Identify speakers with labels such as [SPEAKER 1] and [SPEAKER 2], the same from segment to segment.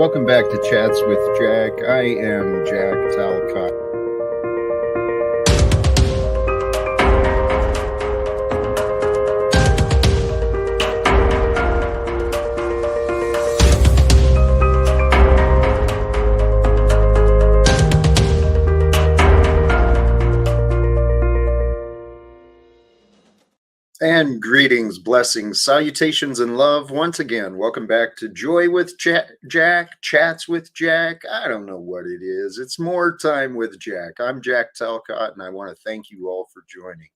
[SPEAKER 1] Welcome back to Chats with Jack. I am Jack Talcott. And greetings, blessings, salutations, and love. Once again, welcome back to Joy with Jack, Chats with Jack. I don't know what it is. It's more time with Jack. I'm Jack Talcott, and I want to thank you all for joining.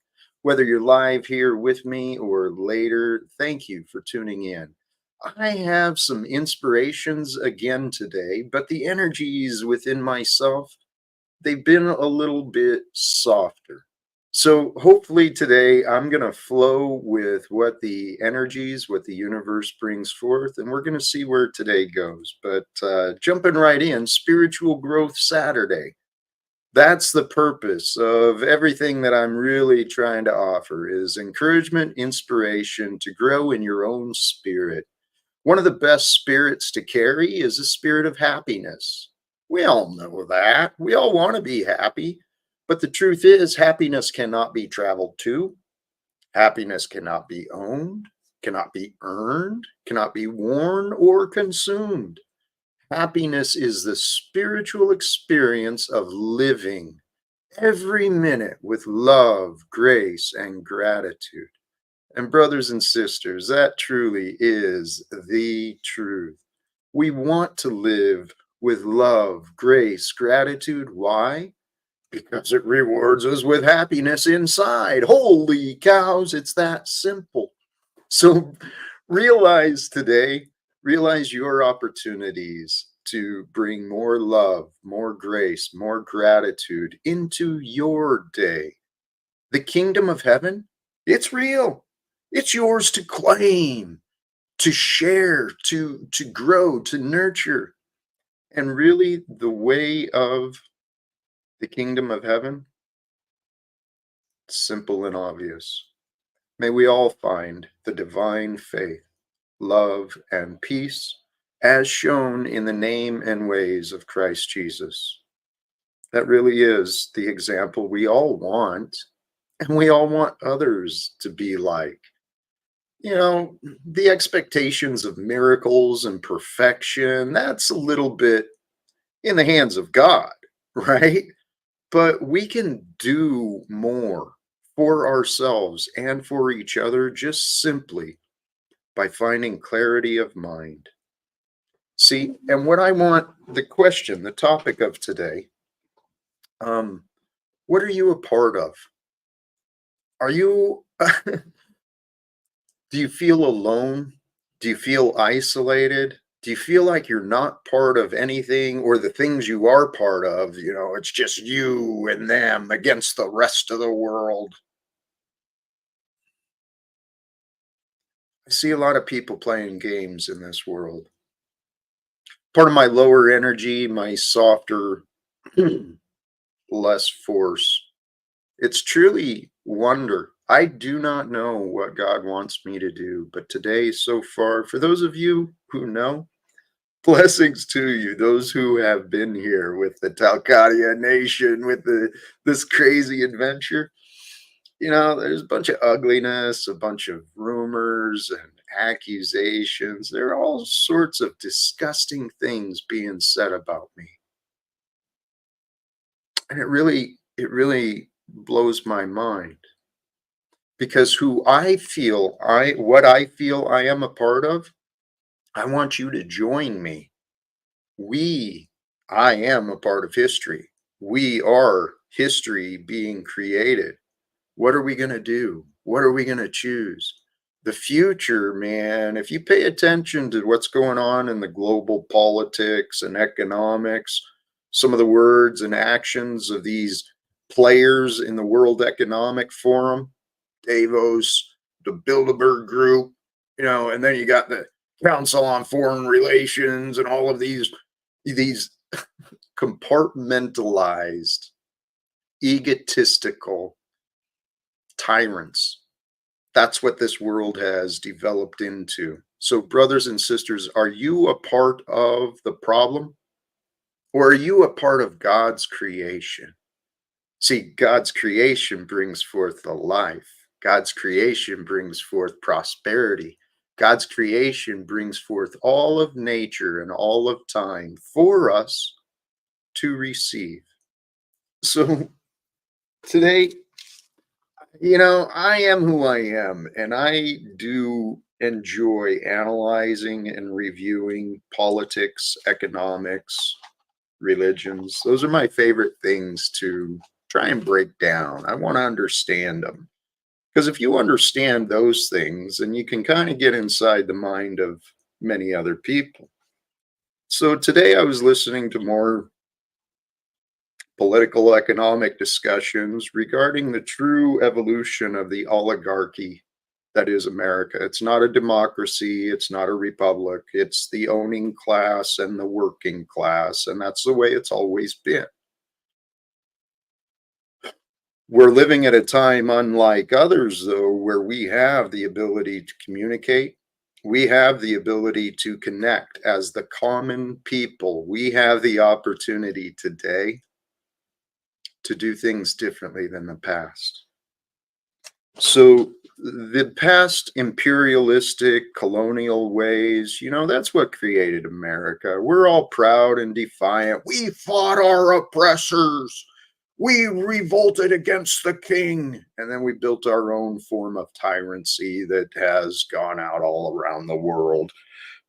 [SPEAKER 1] Whether you're live here with me or later, thank you for tuning in. I have some inspirations again today, but the energies within myself, they've been a little bit softer. So hopefully today I'm going to flow with what the energies, what the universe brings forth, and we're going to see where today goes. But jumping right in, Spiritual Growth Saturday. That's the purpose of everything that I'm really trying to offer is encouragement, inspiration to grow in your own spirit. One of the best spirits to carry is a spirit of happiness. We all know that. We all want to be happy. But the truth is, happiness cannot be traveled to. Happiness cannot be owned, cannot be earned, cannot be worn or consumed. Happiness is the spiritual experience of living every minute with love, grace, and gratitude. And brothers and sisters, that truly is the truth. We want to live with love, grace, gratitude. Why? Because it rewards us with happiness inside. Holy cows, it's that simple. So realize today, realize your opportunities to bring more love, more grace, more gratitude into your day. The kingdom of heaven, it's real. It's yours to claim, to share, to grow, to nurture. And really the way of the kingdom of heaven, simple and obvious. May we all find the divine faith, love, and peace as shown in the name and ways of Christ Jesus. That really is the example we all want, and we all want others to be like. You know, the expectations of miracles and perfection, that's a little bit in the hands of God, right? But we can do more for ourselves and for each other just simply by finding clarity of mind. See, and what I want, the question, the topic of today, what are you a part of? Are you, do you feel alone? Do you feel isolated? Do you feel like you're not part of anything, or the things you are part of, you know, it's just you and them against the rest of the world? I see a lot of people playing games in this world. Part of my lower energy, my softer, less force. It's truly wonder. I do not know what God wants me to do, but today, so far, for those of you who know, blessings to you. Those who have been here with the Talcott Nation, with this crazy adventure. You know, there's a bunch of ugliness, a bunch of rumors and accusations. There are all sorts of disgusting things being said about me. And it really blows my mind. Because what I feel I am a part of, I want you to join me. I am a part of history. We are history being created. What are we going to do? What are we going to choose? The future, man, if you pay attention to what's going on in the global politics and economics, some of the words and actions of these players in the World Economic Forum, Davos, the Bilderberg Group, you know, and then you got the Council on Foreign Relations and all of these compartmentalized, egotistical tyrants. That's what this world has developed into. So, brothers and sisters, are you a part of the problem or are you a part of God's creation? See, God's creation brings forth the life. God's creation brings forth prosperity. God's creation brings forth all of nature and all of time for us to receive. So today, I am who I am, and I do enjoy analyzing and reviewing politics, economics, religions. Those are my favorite things to try and break down. I want to understand them. Because if you understand those things, then you can kind of get inside the mind of many other people. So today I was listening to more political economic discussions regarding the true evolution of the oligarchy that is America. It's not a democracy, it's not a republic, it's the owning class and the working class, and that's the way it's always been. We're living at a time unlike others, though, where we have the ability to communicate. We have the ability to connect as the common people. We have the opportunity today to do things differently than the past. So the past imperialistic colonial ways, that's what created America. We're all proud and defiant. We fought our oppressors. We revolted against the king. And then we built our own form of tyranny that has gone out all around the world.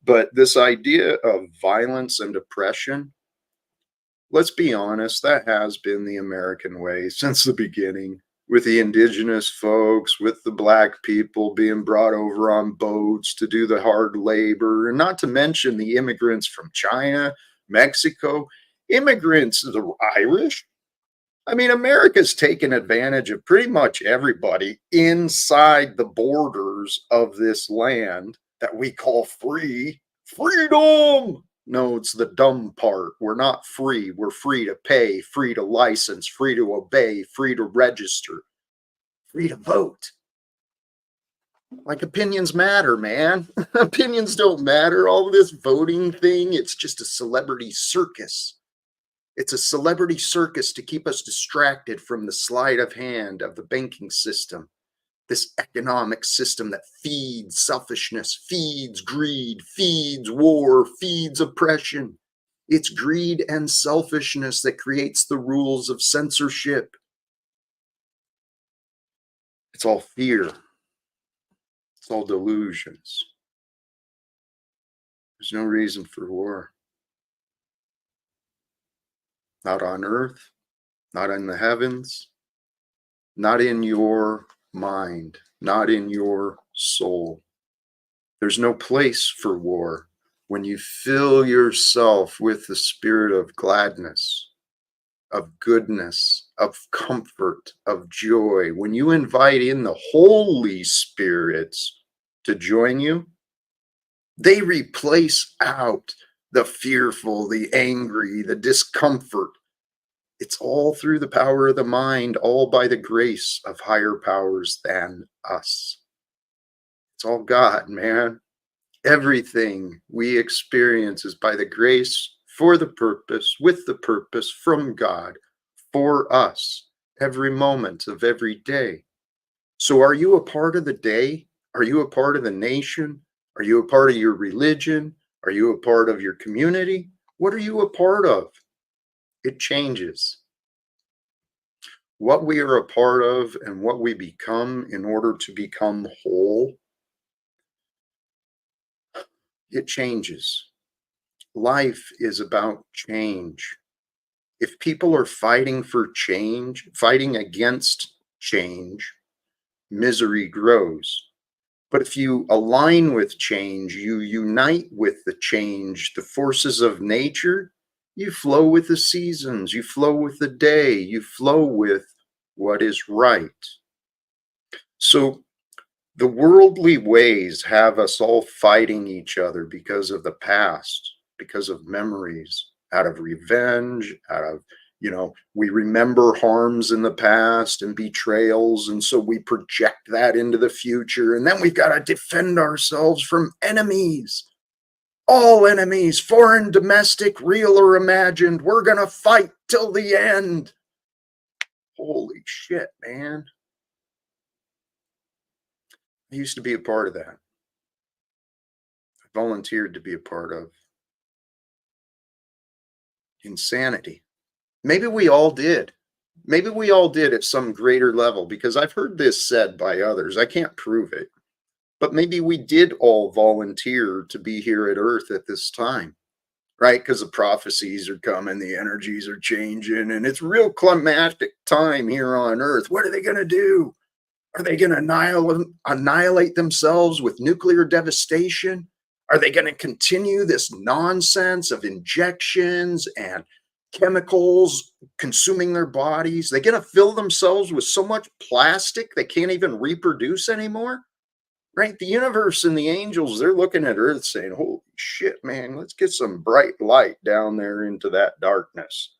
[SPEAKER 1] But this idea of violence and oppression, let's be honest, that has been the American way since the beginning, with the indigenous folks, with the black people being brought over on boats to do the hard labor, and not to mention the immigrants from China, Mexico, immigrants, the Irish. I mean, America's taken advantage of pretty much everybody inside the borders of this land that we call free. Freedom! No, it's the dumb part. We're not free. We're free to pay, free to license, free to obey, free to register, free to vote. Like opinions matter, man. Opinions don't matter. All this voting thing, it's just a celebrity circus. It's a celebrity circus to keep us distracted from the sleight of hand of the banking system, this economic system that feeds selfishness, feeds greed, feeds war, feeds oppression. It's greed and selfishness that creates the rules of censorship. It's all fear. It's all delusions. There's no reason for war. Not on earth, not in the heavens, not in your mind, not in your soul. There's no place for war when you fill yourself with the spirit of gladness, of goodness, of comfort, of joy. When you invite in the Holy Spirits to join you, they replace out the fearful, the angry, the discomfort. It's all through the power of the mind, all by the grace of higher powers than us. It's all God, man. Everything we experience is by the grace, for the purpose, with the purpose from God, for us, every moment of every day. So are you a part of the day? Are you a part of the nation? Are you a part of your religion? Are you a part of your community? What are you a part of? It changes. What we are a part of and what we become in order to become whole, it changes. Life is about change. If people are fighting for change, fighting against change, misery grows. But if you align with change, you unite with the change, the forces of nature, you flow with the seasons, you flow with the day, you flow with what is right. So the worldly ways have us all fighting each other because of the past, because of memories, out of revenge, out of We remember harms in the past and betrayals, and so we project that into the future, and then we've got to defend ourselves from enemies. All enemies, foreign, domestic, real or imagined. We're gonna fight till the end. Holy shit, man. I used to be a part of that. I volunteered to be a part of insanity. Maybe we all did. Maybe we all did at some greater level, because I've heard this said by others. I can't prove it. But maybe we did all volunteer to be here at Earth at this time, right? Because the prophecies are coming, the energies are changing, and it's real climactic time here on Earth. What are they going to do? Are they going to annihilate themselves with nuclear devastation? Are they going to continue this nonsense of injections and chemicals consuming their bodies? They're going to fill themselves with so much plastic they can't even reproduce anymore? Right? The universe and the angels, they're looking at Earth saying, holy shit, man, let's get some bright light down there into that darkness.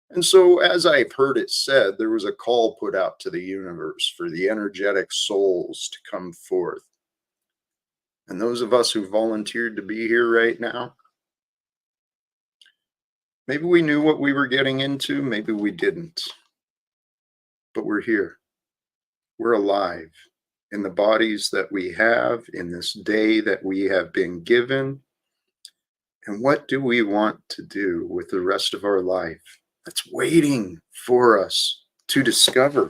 [SPEAKER 1] And so, as I've heard it said, there was a call put out to the universe for the energetic souls to come forth. And those of us who volunteered to be here right now, maybe we knew what we were getting into, maybe we didn't. But we're here. We're alive in the bodies that we have, in this day that we have been given. And what do we want to do with the rest of our life that's waiting for us to discover?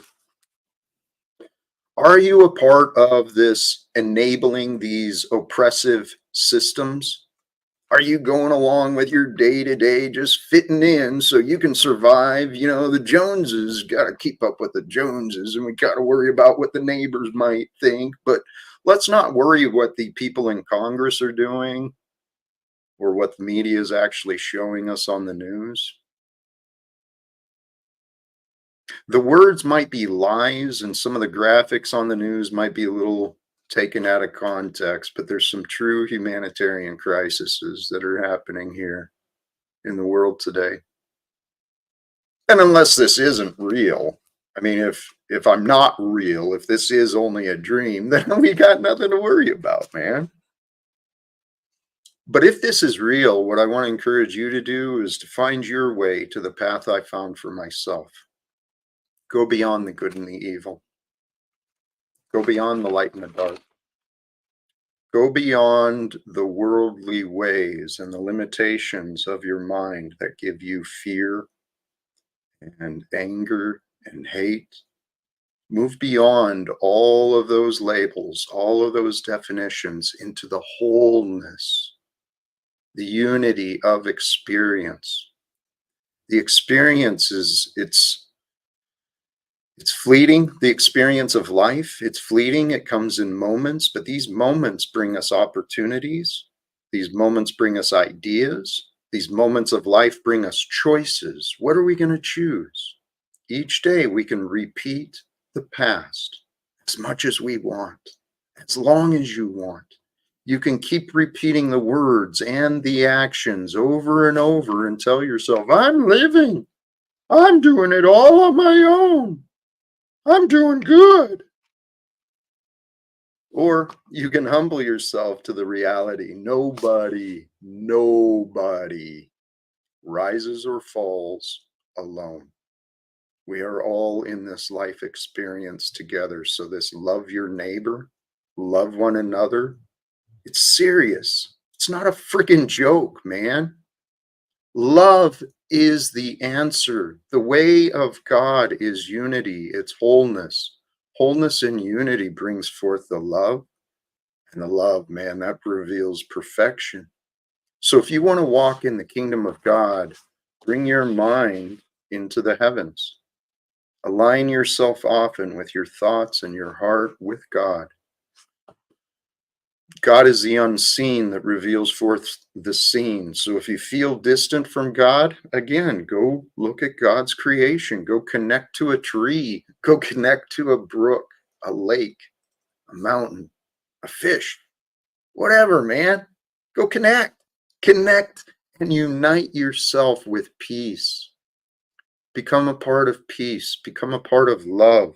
[SPEAKER 1] Are you a part of this enabling these oppressive systems? Are you going along with your day to day, just fitting in so you can survive? The Joneses got to keep up with the Joneses, and we got to worry about what the neighbors might think. But let's not worry what the people in Congress are doing or what the media is actually showing us on the news. The words might be lies, and some of the graphics on the news might be a little taken out of context, but there's some true humanitarian crises that are happening here in the world today. And unless this isn't real, I mean, if I'm not real, if this is only a dream, then we got nothing to worry about, man. But if this is real, what I want to encourage you to do is to find your way to the path I found for myself. Go beyond the good and the evil. Go beyond the light and the dark. Go beyond the worldly ways and the limitations of your mind that give you fear and anger and hate. Move beyond all of those labels, all of those definitions, into the wholeness, the unity of experience. The experience it's fleeting. The experience of life, it's fleeting. It comes in moments, but these moments bring us opportunities. These moments bring us ideas. These moments of life bring us choices. What are we going to choose? Each day we can repeat the past as much as we want, as long as you want. You can keep repeating the words and the actions over and over and tell yourself, I'm living. I'm doing it all on my own. I'm doing good. Or you can humble yourself to the reality. Nobody rises or falls alone. We are all in this life experience together. So this love your neighbor, love one another. It's serious. It's not a freaking joke, man. Love is the answer. The way of God is unity, it's wholeness. Wholeness and unity brings forth the love. And the love, man, that reveals perfection. So if you want to walk in the kingdom of God, bring your mind into the heavens. Align yourself often with your thoughts and your heart with God. God is the unseen that reveals forth the seen. So if you feel distant from God, again, go look at God's creation. Go connect to a tree. Go connect to a brook, a lake, a mountain, a fish, whatever, man. Go connect. Connect and unite yourself with peace. Become a part of peace. Become a part of love.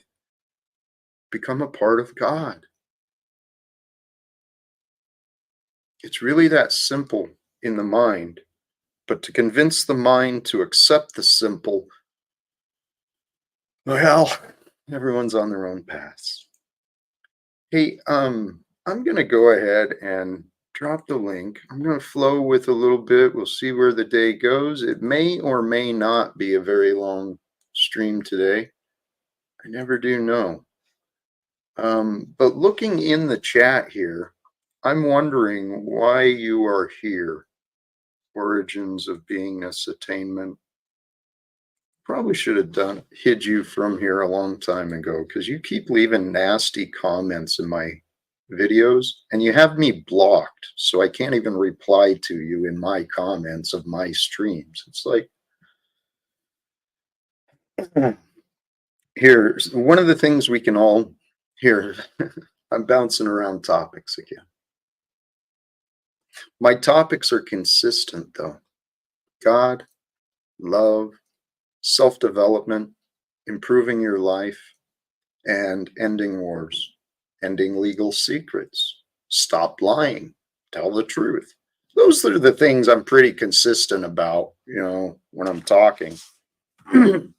[SPEAKER 1] Become a part of God. It's really that simple in the mind. But to convince the mind to accept the simple, well, everyone's on their own paths. Hey, I'm gonna go ahead and drop the link. I'm gonna flow with a little bit. We'll see where the day goes. It may or may not be a very long stream today. I never do know. But looking in the chat here, I'm wondering why you are here. Origins of beingness attainment. Probably should have hid you from here a long time ago because you keep leaving nasty comments in my videos and you have me blocked, so I can't even reply to you in my comments of my streams. It's like, here, one of the things we can all here, I'm bouncing around topics again. My topics are consistent though. God, love, self-development, improving your life, and ending wars, ending legal secrets, stop lying, tell the truth. Those are the things I'm pretty consistent about, when I'm talking. And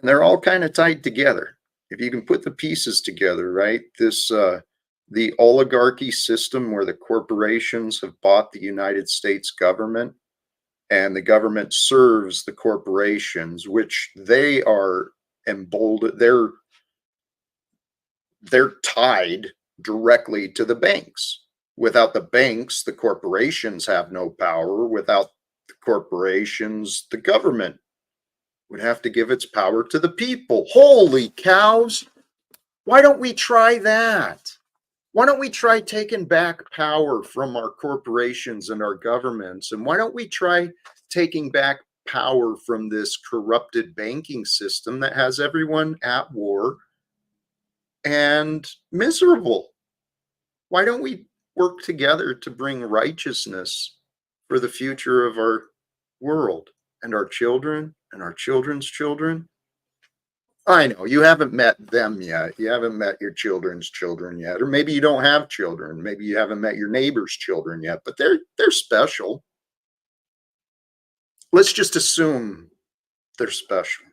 [SPEAKER 1] they're all kind of tied together. If you can put the pieces together, right? The oligarchy system where the corporations have bought the United States government and the government serves the corporations, which they are emboldened. They're tied directly to the banks. Without the banks, the corporations have no power. Without the corporations, the government would have to give its power to the people. Holy cows! Why don't we try that? Why don't we try taking back power from our corporations and our governments? And why don't we try taking back power from this corrupted banking system that has everyone at war and miserable? Why don't we work together to bring righteousness for the future of our world and our children and our children's children? I know you haven't met them yet. You haven't met your children's children yet, or maybe you don't have children. Maybe you haven't met your neighbor's children yet, but they're special. Let's just assume they're special.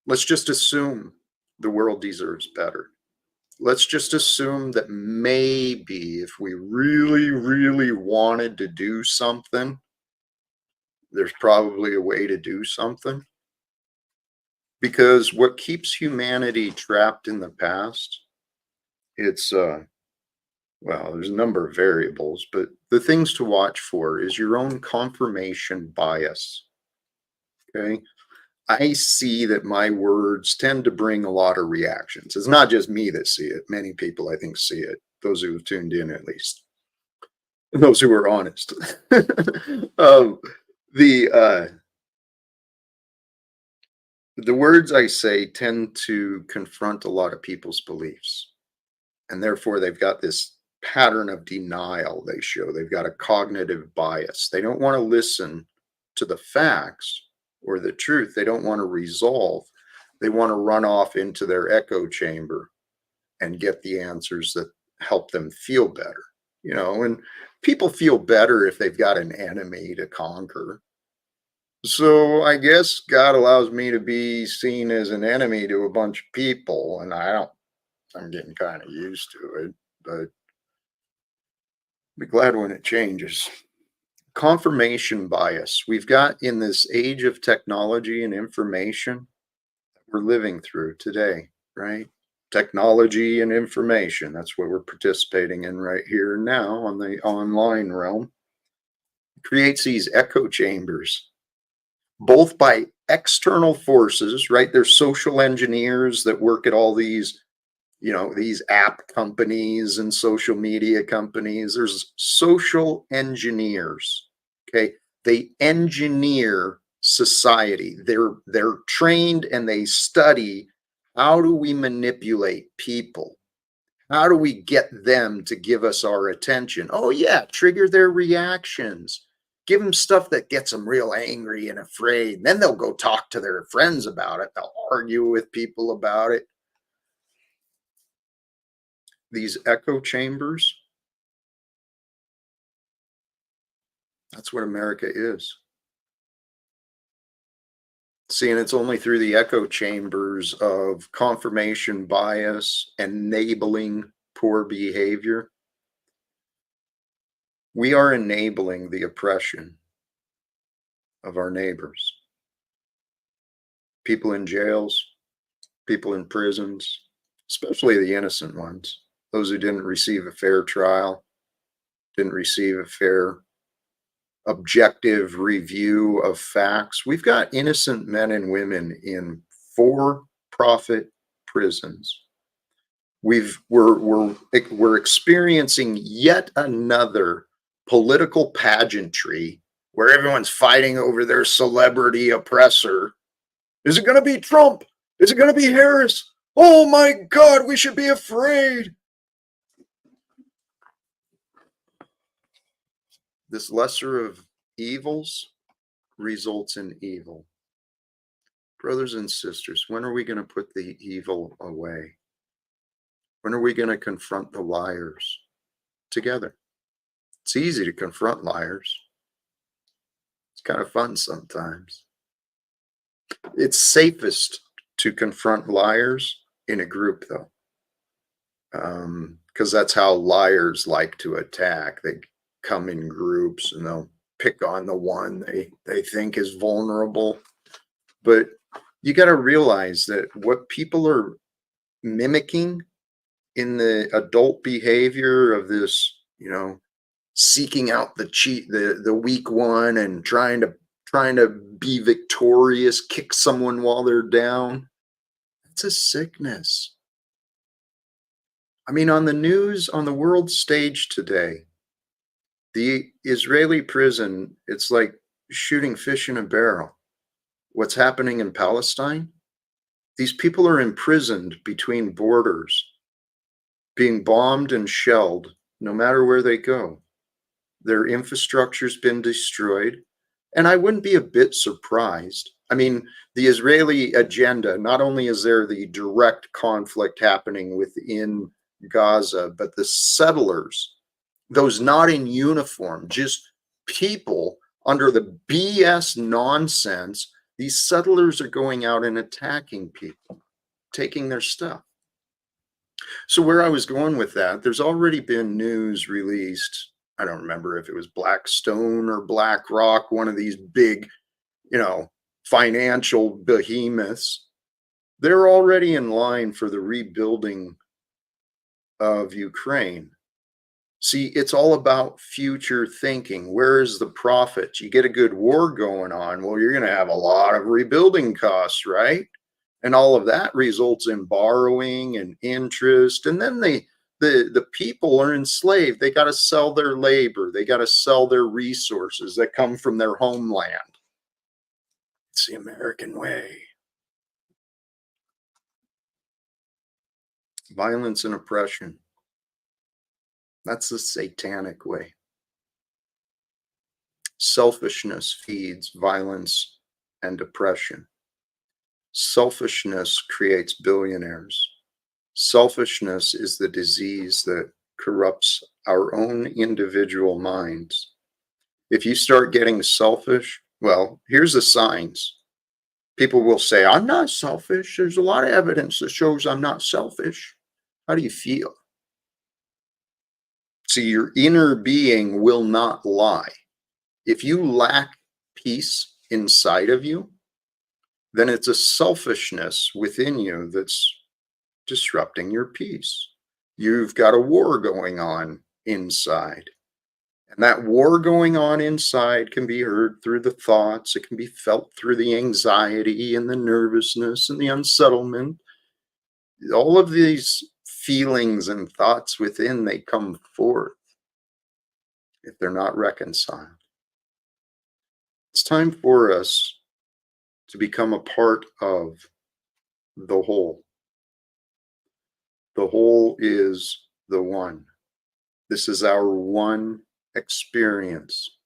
[SPEAKER 1] Let's just assume the world deserves better. Let's just assume that maybe if we really, really wanted to do something, there's probably a way to do something. Because what keeps humanity trapped in the past, it's well, there's a number of variables, but the things to watch for is your own confirmation bias. Okay. I see that my words tend to bring a lot of reactions. It's not just me that see it. Many people, I think, see it. Those who have tuned in, at least. Those who are honest. The words I say tend to confront a lot of people's beliefs. And therefore, they've got this pattern of denial they show. They've got a cognitive bias. They don't want to listen to the facts or the truth. They don't want to resolve. They want to run off into their echo chamber and get the answers that help them feel better. And people feel better if they've got an enemy to conquer. So I guess God allows me to be seen as an enemy to a bunch of people, and I'm getting kind of used to it, but be glad when it changes. Confirmation bias. We've got in this age of technology and information we're living through today, right? Technology and information. That's what we're participating in right here and now on the online realm. It creates these echo chambers, both by external forces, right? There's social engineers that work at all these these app companies and social media companies. There's social engineers. Okay. They engineer society. They're trained and they study, how do we manipulate people? How do we get them to give us our attention? Oh yeah, trigger their reactions. Give them stuff that gets them real angry and afraid. Then they'll go talk to their friends about it. They'll argue with people about it. These echo chambers, that's what America is. See, and it's only through the echo chambers of confirmation bias, enabling poor behavior. We are enabling the oppression of our neighbors. People in jails, people in prisons, especially the innocent ones, those who didn't receive a fair trial, didn't receive a fair objective review of facts. We've got innocent men and women in for-profit prisons. We're experiencing yet another political pageantry where everyone's fighting over their celebrity oppressor. Is it going to be Trump? Is it going to be Harris? Oh my God, we should be afraid. This lesser of evils results in evil. Brothers and sisters, when are we going to put the evil away? When are we going to confront the liars together? It's easy to confront liars. It's kind of fun sometimes. It's safest to confront liars in a group, though, because that's how liars like to attack. They come in groups and they'll pick on the one they think is vulnerable. But you got to realize that what people are mimicking in the adult behavior of this, seeking out the weak one and trying to be victorious, kick someone while they're down. It's a sickness. I mean, on the news, on the world stage today, the Israeli prison, it's like shooting fish in a barrel. What's happening in Palestine? These people are imprisoned between borders, being bombed and shelled no matter where they go. Their infrastructure's been destroyed. And I wouldn't be a bit surprised. I mean, the Israeli agenda, not only is there the direct conflict happening within Gaza, but the settlers, those not in uniform, just people under the BS nonsense, these settlers are going out and attacking people, taking their stuff. So where I was going with that, there's already been news released. I don't remember if it was Blackstone or BlackRock, one of these big, financial behemoths. They're already in line for the rebuilding of Ukraine. See, it's all about future thinking. Where is the profit? You get a good war going on, well, you're going to have a lot of rebuilding costs, right? And all of that results in borrowing and interest. And then the people are enslaved. They got to sell their labor. They got to sell their resources that come from their homeland. It's the American way. Violence and oppression. That's the satanic way. Selfishness feeds violence and oppression. Selfishness creates billionaires. Selfishness is the disease that corrupts our own individual minds. If you start getting selfish, well, here's the signs. People will say, I'm not selfish. There's a lot of evidence that shows I'm not selfish. How do you feel? See, your inner being will not lie. If you lack peace inside of you, then it's a selfishness within you that's disrupting your peace. You've got a war going on inside. And that war going on inside can be heard through the thoughts. It can be felt through the anxiety and the nervousness and the unsettlement. All of these feelings and thoughts within, they come forth if they're not reconciled. It's time for us to become a part of the whole. The whole is the one. This is our one experience.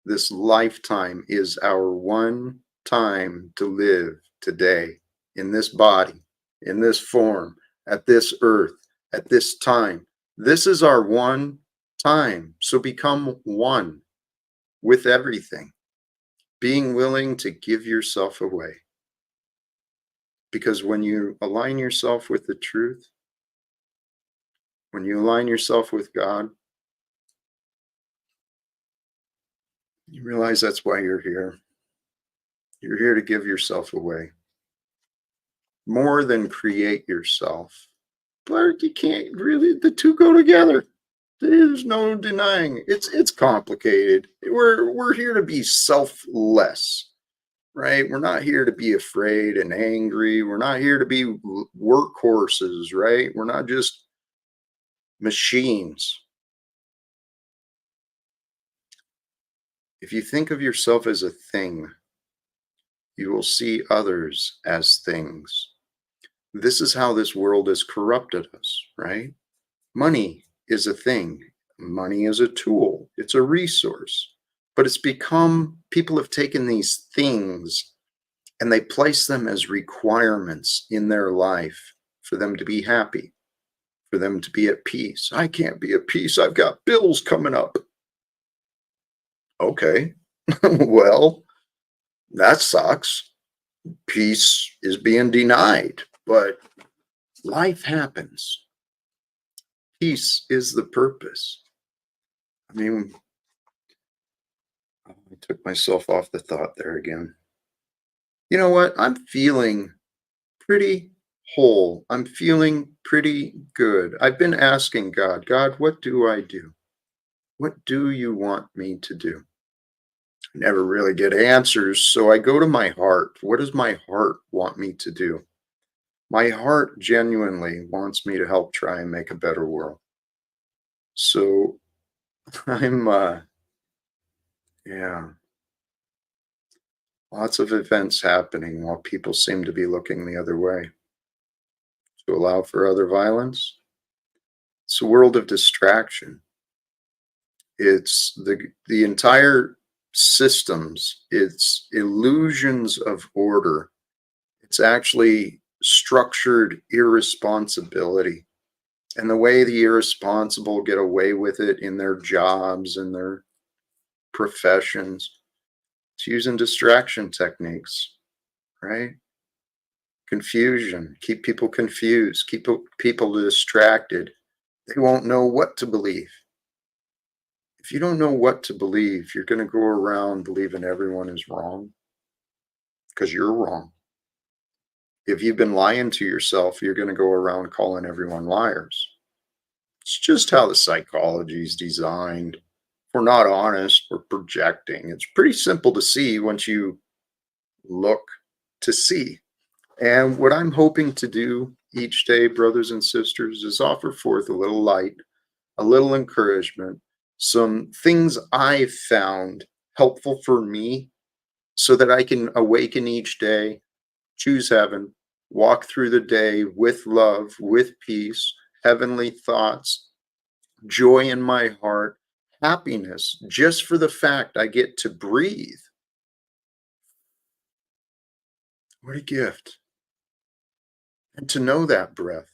[SPEAKER 1] This lifetime is our one time to live today in this body, in this form, at this earth, at this time. This is our one time. So become one with everything, being willing to give yourself away. Because when you align yourself with the truth, when you align yourself with God, you realize that's why you're here. You're here to give yourself away more than create yourself. But you can't really, the two go together. There's no denying. It's complicated. We're here to be selfless, right? We're not here to be afraid and angry. We're not here to be workhorses, right? We're not just machines. If you think of yourself as a thing, you will see others as things. This is how this world has corrupted us, right? Money is a thing. Money is a tool. It's a resource. But it's become, people have taken these things and they place them as requirements in their life for them to be happy, for them to be at peace. I can't be at peace. I've got bills coming up. Okay, well, that sucks. Peace is being denied, but life happens. Peace is the purpose. I mean, I took myself off the thought there again. You know what? I'm feeling pretty whole. I'm feeling pretty good. I've been asking God, God, what do I do? What do you want me to do? I never really get answers, so I go to my heart. What does my heart want me to do? My heart genuinely wants me to help try and make a better world. So I'm, yeah, lots of events happening while people seem to be looking the other way. To allow for other violence, it's a world of distraction. It's the entire systems, it's illusions of order. It's actually structured irresponsibility. And the way the irresponsible get away with it in their jobs and their professions, it's using distraction techniques, right? Confusion, keep people confused, keep people distracted. They won't know what to believe. If you don't know what to believe, you're going to go around believing everyone is wrong because you're wrong. If you've been lying to yourself, you're going to go around calling everyone liars. It's just how the psychology is designed. If we're not honest, we're projecting. It's pretty simple to see once you look to see. And what I'm hoping to do each day, brothers and sisters, is offer forth a little light, a little encouragement, some things I've found helpful for me so that I can awaken each day, choose heaven, walk through the day with love, with peace, heavenly thoughts, joy in my heart, happiness, just for the fact I get to breathe. What a gift. And to know that breath.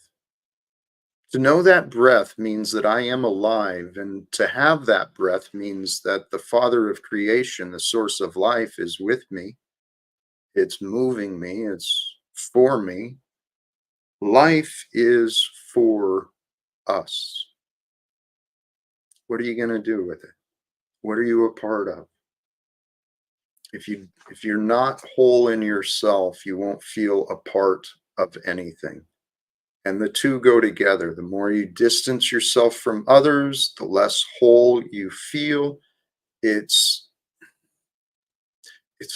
[SPEAKER 1] To know that breath means that I am alive, and to have that breath means that the Father of creation, the source of life, is with me. It's moving me, it's for me. Life is for us. What are you going to do with it? What are you a part of? If you're not whole in yourself, you won't feel a part of anything. And the two go together. The more you distance yourself from others, the less whole you feel. It's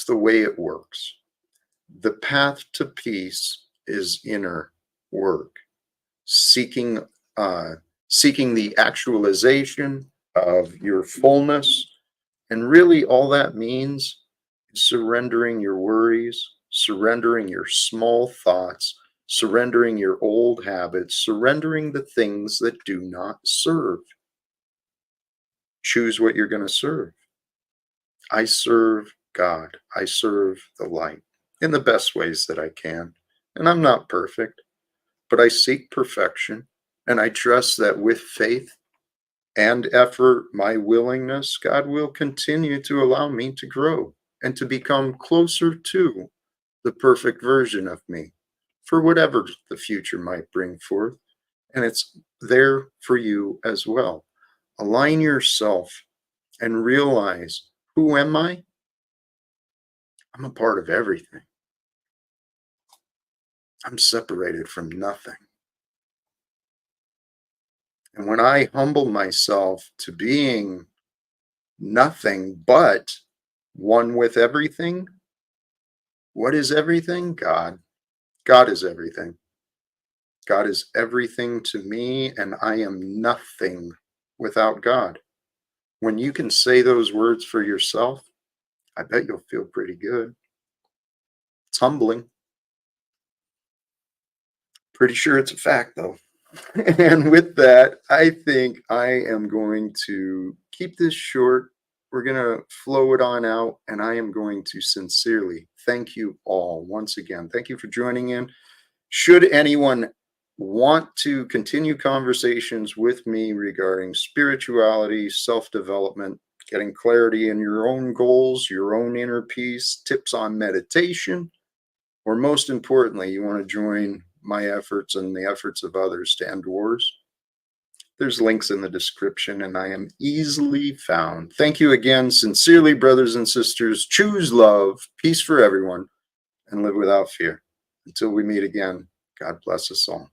[SPEAKER 1] the way it works. The path to peace is inner work, seeking seeking the actualization of your fullness. And really all that means is surrendering your worries, surrendering your small thoughts, surrendering your old habits, surrendering the things that do not serve. Choose what you're going to serve. I serve God. I serve the light in the best ways that I can. And I'm not perfect, but I seek perfection. And I trust that with faith and effort, my willingness, God will continue to allow me to grow and to become closer to the perfect version of me for whatever the future might bring forth. And it's there for you as well. Align yourself and realize, who am I? I'm a part of everything. I'm separated from nothing. And when I humble myself to being nothing but one with everything, what is everything? God. God is everything. God is everything to me, and I am nothing without God. When you can say those words for yourself, I bet you'll feel pretty good. It's humbling. Pretty sure it's a fact, though. And with that, I think I am going to keep this short. We're going to flow it on out, and I am going to sincerely thank you all once again. Thank you for joining in. Should anyone want to continue conversations with me regarding spirituality, self-development, getting clarity in your own goals, your own inner peace, tips on meditation, or most importantly, you want to join my efforts and the efforts of others to end wars, there's links in the description, and I am easily found. Thank you again, sincerely, brothers and sisters. Choose love, peace for everyone, and live without fear. Until we meet again, God bless us all.